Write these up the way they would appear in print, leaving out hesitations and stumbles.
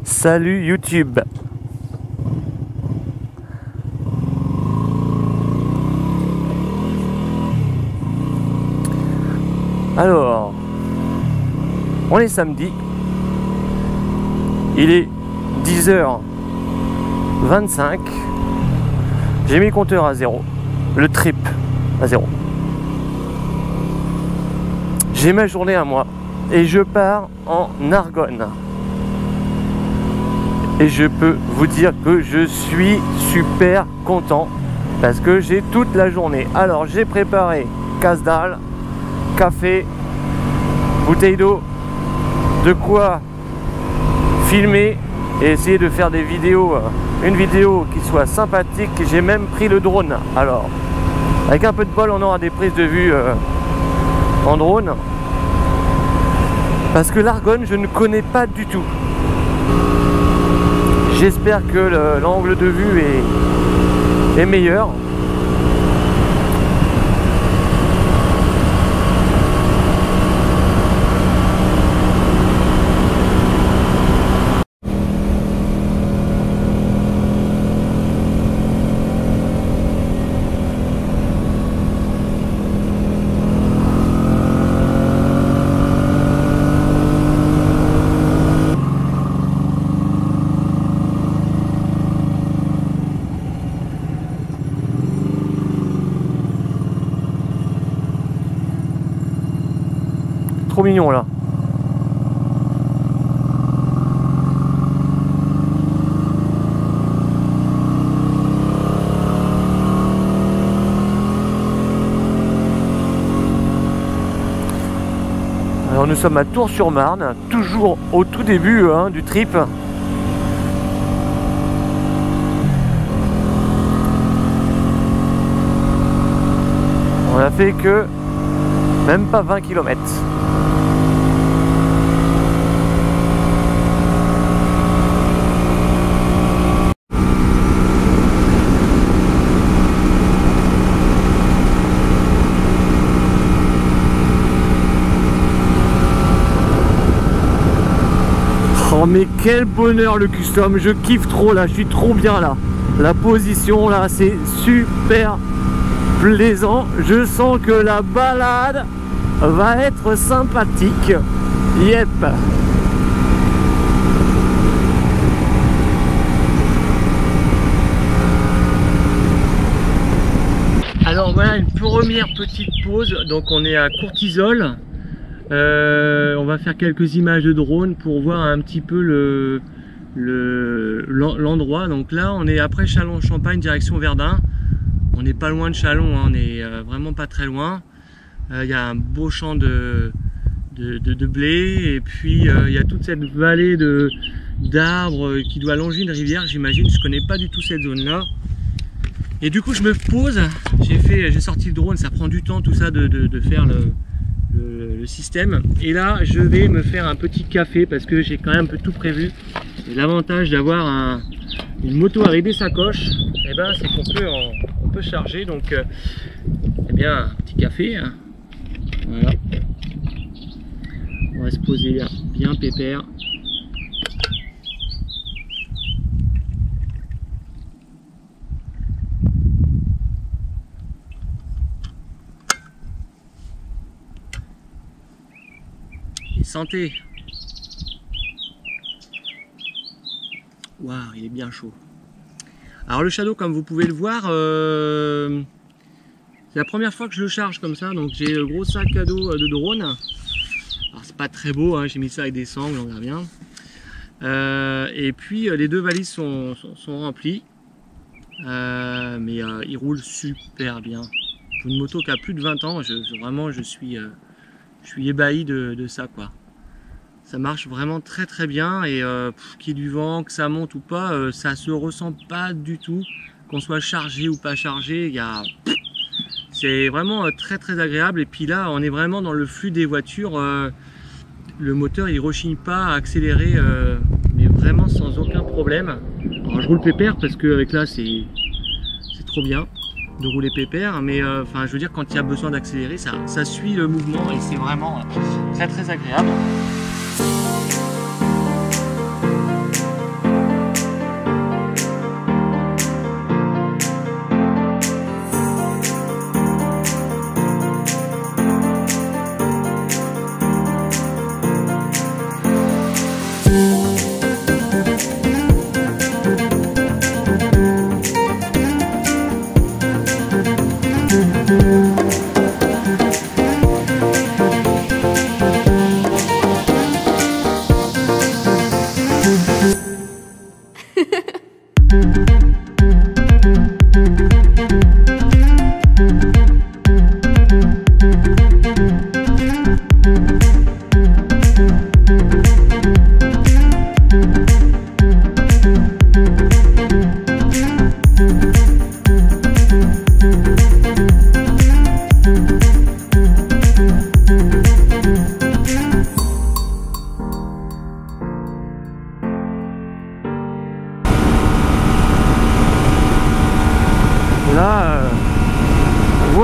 Salut YouTube. Alors, on est samedi. Il est 10h25. J'ai mis le compteur à 0. Le trip à 0. J'ai ma journée à moi. Et je pars en Argonne. Et je peux vous dire que je suis super content parce que j'ai toute la journée. Alors j'ai préparé casse-dalle, café, bouteille d'eau, de quoi filmer et essayer de faire des vidéos, une vidéo qui soit sympathique. J'ai même pris le drone. Alors avec un peu de bol on aura des prises de vue en drone. Parce que l'Argonne, je ne connais pas du tout. J'espère que l'angle de vue est meilleur. Trop mignon là. Alors nous sommes à Tours-sur-Marne, toujours au tout début du trip. On a fait que même pas 20 km. Oh mais quel bonheur le custom, je kiffe trop là, je suis trop bien là. La position là, c'est super plaisant. Je sens que la balade va être sympathique. Yep. Alors voilà une première petite pause. Donc on est à Courtisol. On va faire quelques images de drone pour voir un petit peu l'endroit. Donc là on est après Châlons-en-Champagne direction Verdun. On n'est pas loin de Châlons, hein. On est vraiment pas très loin. Il y a un beau champ de blé et puis il y a toute cette vallée d'arbres qui doit longer une rivière, j'imagine. Je connais pas du tout cette zone là. Et du coup je me pose, j'ai sorti le drone, ça prend du temps tout ça de faire le système. Et là je vais me faire un petit café parce que j'ai quand même un peu tout prévu. Et l'avantage d'avoir une moto avec des sacoches, et ben, c'est qu'on peut charger. Donc eh bien un petit café, hein. Voilà, on va se poser là, bien pépère. Santé. Waouh, il est bien chaud. Alors le Shadow, comme vous pouvez le voir, c'est la première fois que je le charge comme ça. Donc j'ai le gros sac à dos de drone. Alors c'est pas très beau, hein, j'ai mis ça avec des sangles, on verra bien. Et puis les deux valises sont remplies. Mais il roule super bien. Pour une moto qui a plus de 20 ans, vraiment je suis ébahi de ça quoi. Ça marche vraiment très bien et qu'il y ait du vent, que ça monte ou pas, ça se ressent pas du tout. Qu'on soit chargé ou pas chargé, c'est vraiment très agréable. Et puis là on est vraiment dans le flux des voitures. Le moteur il rechigne pas à accélérer, mais vraiment sans aucun problème. Alors je roule pépère parce que avec là c'est trop bien de rouler pépère, mais enfin je veux dire quand il y a besoin d'accélérer, ça suit le mouvement et c'est vraiment très agréable.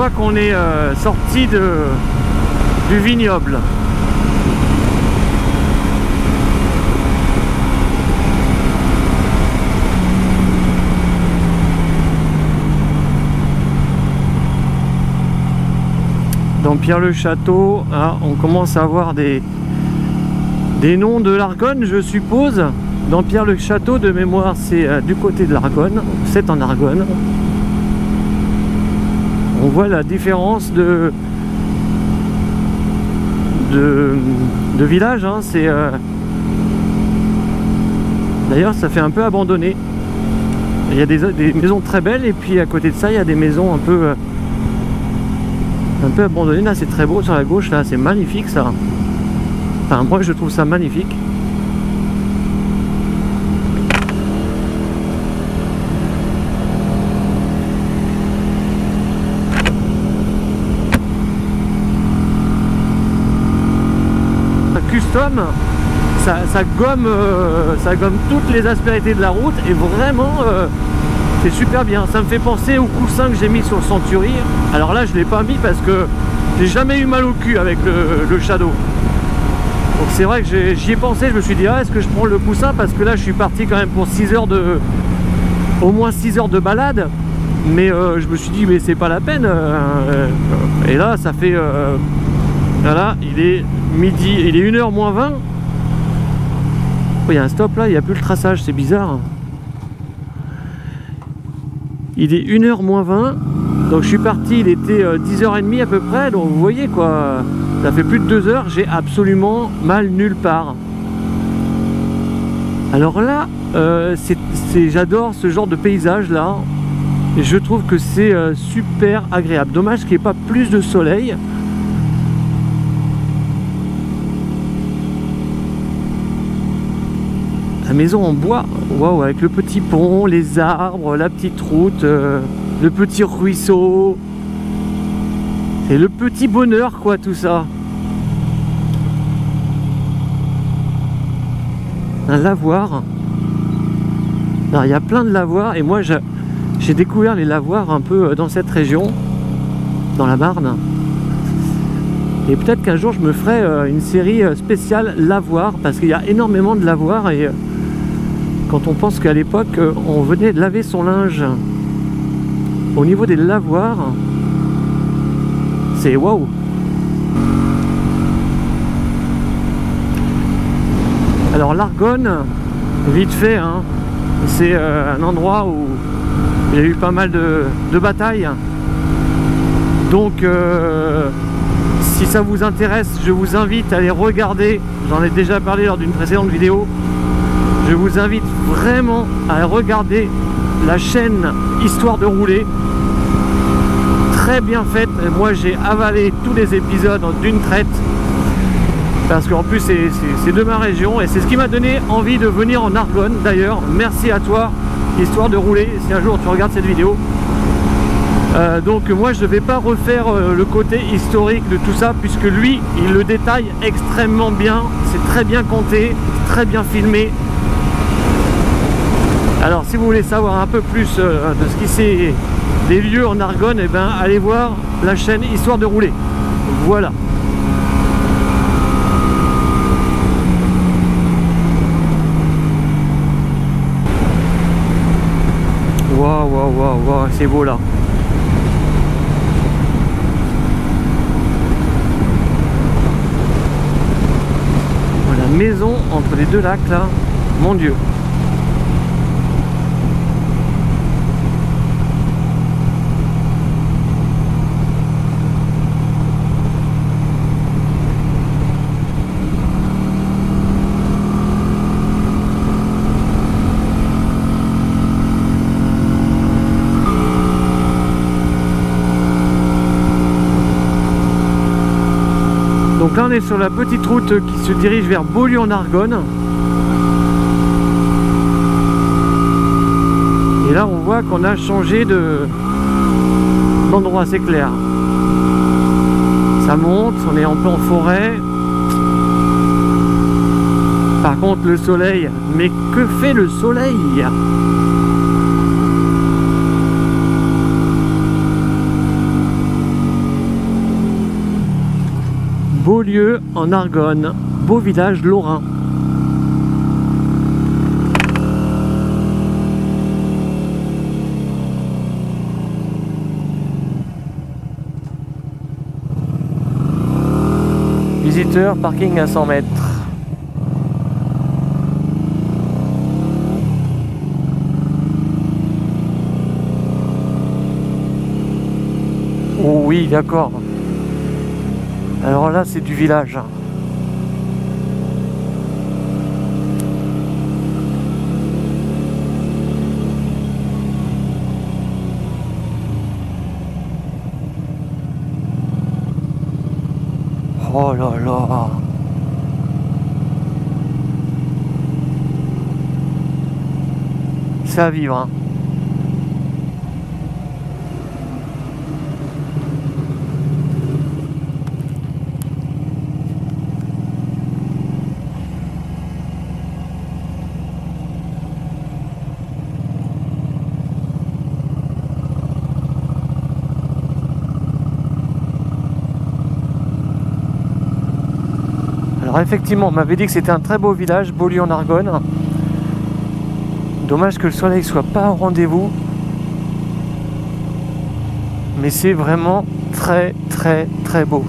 voit qu'on est sorti du vignoble. Dans Pierre-le-Château, ah, on commence à avoir des noms de l'Argonne, je suppose. Dans Pierre-le-Château, de mémoire, c'est du côté de l'Argonne, c'est en Argonne. On voit la différence de village, hein. C'est d'ailleurs, ça fait un peu abandonné. Il y a des maisons très belles, et puis à côté de ça, il y a des maisons un peu abandonnées. Là, c'est très beau sur la gauche, là, c'est magnifique ça. Enfin, moi, je trouve ça magnifique. Custom, ça gomme toutes les aspérités de la route, et vraiment c'est super bien. Ça me fait penser au coussin que j'ai mis sur le Century. Alors là, je l'ai pas mis parce que j'ai jamais eu mal au cul avec le Shadow. Donc c'est vrai que j'y ai pensé, je me suis dit, ah, est-ce que je prends le coussin, parce que là je suis parti quand même pour 6 heures au moins 6 heures de balade, mais je me suis dit, mais c'est pas la peine. Et là, ça fait voilà, il est midi, il est 1h moins 20. Oh, il y a un stop là, il n'y a plus le traçage, c'est bizarre. Il est 1h moins 20, donc je suis parti, il était 10h30 à peu près, donc vous voyez quoi, ça fait plus de 2 heures, j'ai absolument mal nulle part. Alors là, j'adore ce genre de paysage là, et je trouve que c'est super agréable. Dommage qu'il n'y ait pas plus de soleil. La maison en bois, waouh, avec le petit pont, les arbres, la petite route, le petit ruisseau. C'est le petit bonheur quoi, tout ça. Un lavoir. Alors il y a plein de lavoirs, et moi j'ai découvert les lavoirs un peu dans cette région, dans la Marne. Et peut-être qu'un jour je me ferai une série spéciale lavoir, parce qu'il y a énormément de lavoirs, et quand on pense qu'à l'époque on venait laver son linge au niveau des lavoirs, c'est waouh. Alors l'Argonne, vite fait, hein, c'est un endroit où il y a eu pas mal de batailles. Donc si ça vous intéresse, je vous invite à aller regarder, j'en ai déjà parlé lors d'une précédente vidéo, je vous invite vraiment à regarder la chaîne Histoire de rouler, très bien faite. Moi j'ai avalé tous les épisodes d'une traite, parce qu'en plus c'est de ma région, et c'est ce qui m'a donné envie de venir en Argonne. D'ailleurs, merci à toi Histoire de rouler, si un jour tu regardes cette vidéo. Donc moi je ne vais pas refaire le côté historique de tout ça, puisque lui il le détaille extrêmement bien, c'est très bien compté, très bien filmé. Alors si vous voulez savoir un peu plus de ce qui c'est des lieux en Argonne, et ben allez voir la chaîne Histoire de rouler. Voilà. Waouh, waouh, waouh, waouh, c'est beau là. La maison entre les deux lacs là, mon Dieu. Donc là on est sur la petite route qui se dirige vers Beaulieu en Argonne. Et là on voit qu'on a changé d'endroit, c'est clair. Ça monte, on est un peu en forêt. Par contre le soleil, mais que fait le soleil ? Beaulieu en Argonne, beau village lorrain. Visiteur, parking à 100 mètres. Oh oui, d'accord. Alors là, c'est du village. Oh là là. C'est à vivre, hein. Alors effectivement, on m'avait dit que c'était un très beau village, Beaulieu en Argonne. Dommage que le soleil soit pas au rendez-vous. Mais c'est vraiment très très très beau.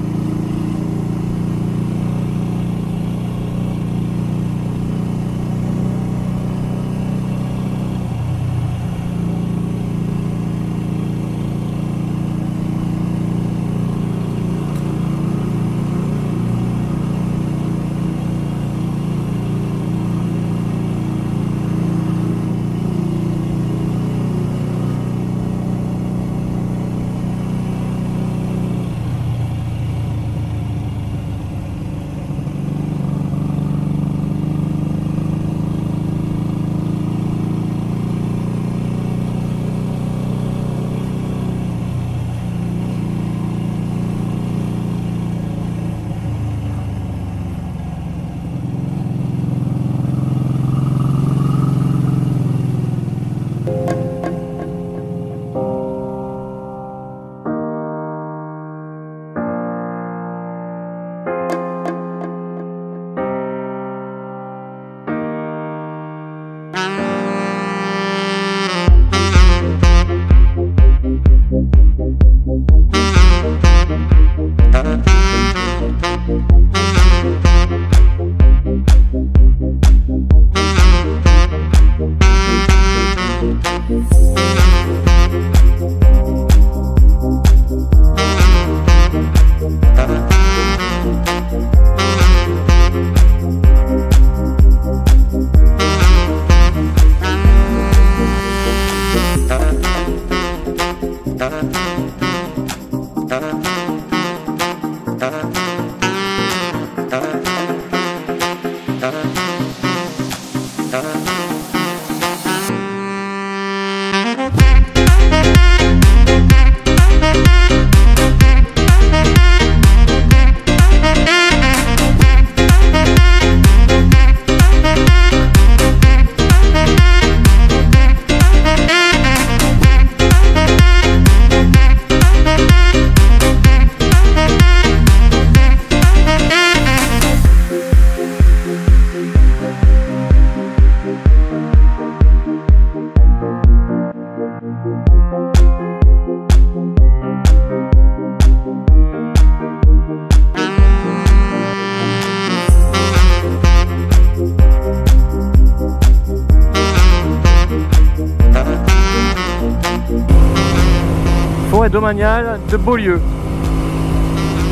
Forêt domaniale de Beaulieu.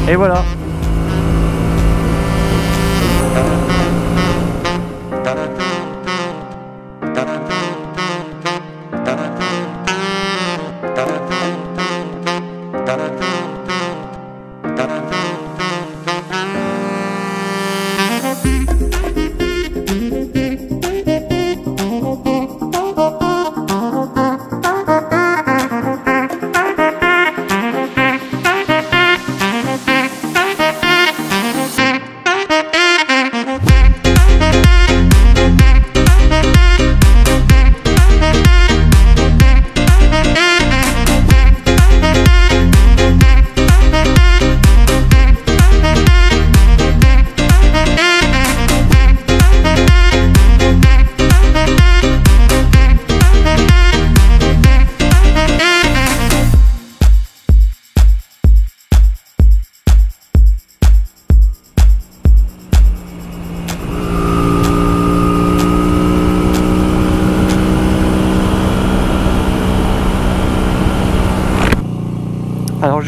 Et voilà.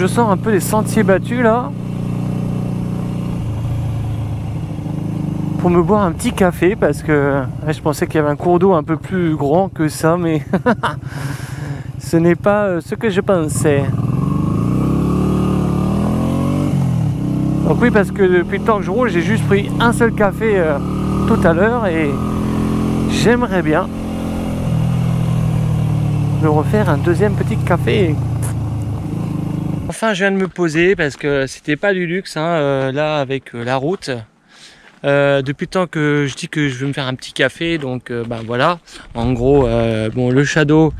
je sors un peu des sentiers battus là pour me boire un petit café parce que je pensais qu'il y avait un cours d'eau un peu plus grand que ça, mais ce n'est pas ce que je pensais. Donc oui, parce que depuis le temps que je roule, j'ai juste pris un seul café tout à l'heure et j'aimerais bien me refaire un deuxième petit café. Enfin, je viens de me poser parce que c'était pas du luxe hein, là avec la route. Depuis le temps que je dis que je veux me faire un petit café, donc ben voilà. En gros, bon, le Shadow,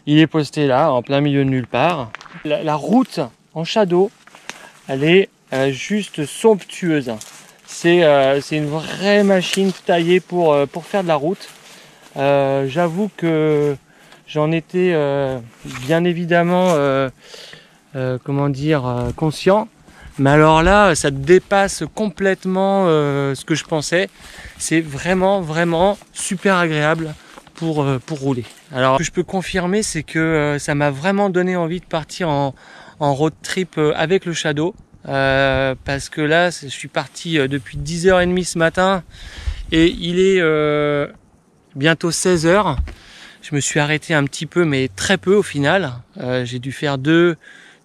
il est posté là, en plein milieu de nulle part. La route en Shadow, elle est juste somptueuse. C'est une vraie machine taillée pour faire de la route. J'avoue que j'en étais bien évidemment comment dire conscient, mais alors là ça dépasse complètement ce que je pensais. C'est vraiment super agréable pour rouler. Alors ce que je peux confirmer, c'est que ça m'a vraiment donné envie de partir en road trip avec le Shadow. Parce que là je suis parti depuis 10h30 ce matin et il est bientôt 16h. Je me suis arrêté un petit peu, mais très peu au final. J'ai dû faire deux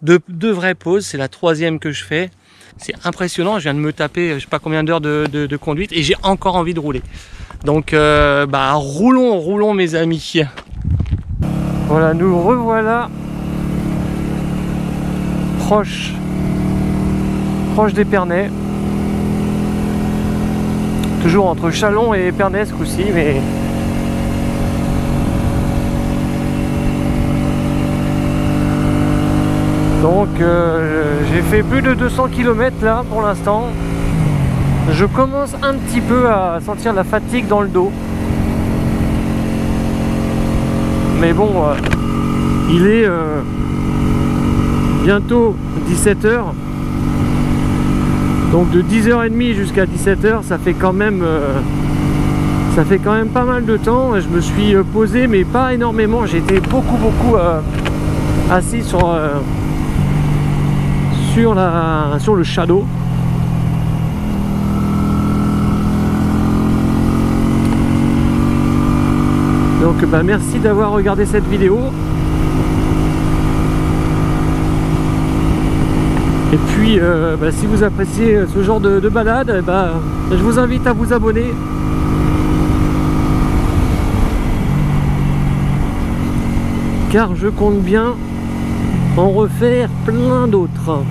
vraies pauses, c'est la troisième que je fais. C'est impressionnant, je viens de me taper je sais pas combien d'heures de conduite et j'ai encore envie de rouler. Donc bah roulons mes amis. Voilà, nous revoilà proche d'Épernay, toujours entre Châlons et Épernay ce coup-ci, mais donc j'ai fait plus de 200 km là pour l'instant. Je commence un petit peu à sentir la fatigue dans le dos, mais bon il est bientôt 17h. Donc de 10h30 jusqu'à 17h, ça fait quand même pas mal de temps. Je me suis posé, mais pas énormément. J'étais beaucoup assis sur le Shadow. Donc bah, merci d'avoir regardé cette vidéo. Et puis bah, si vous appréciez ce genre de balade, bah, je vous invite à vous abonner. Car je compte bien en refaire plein d'autres.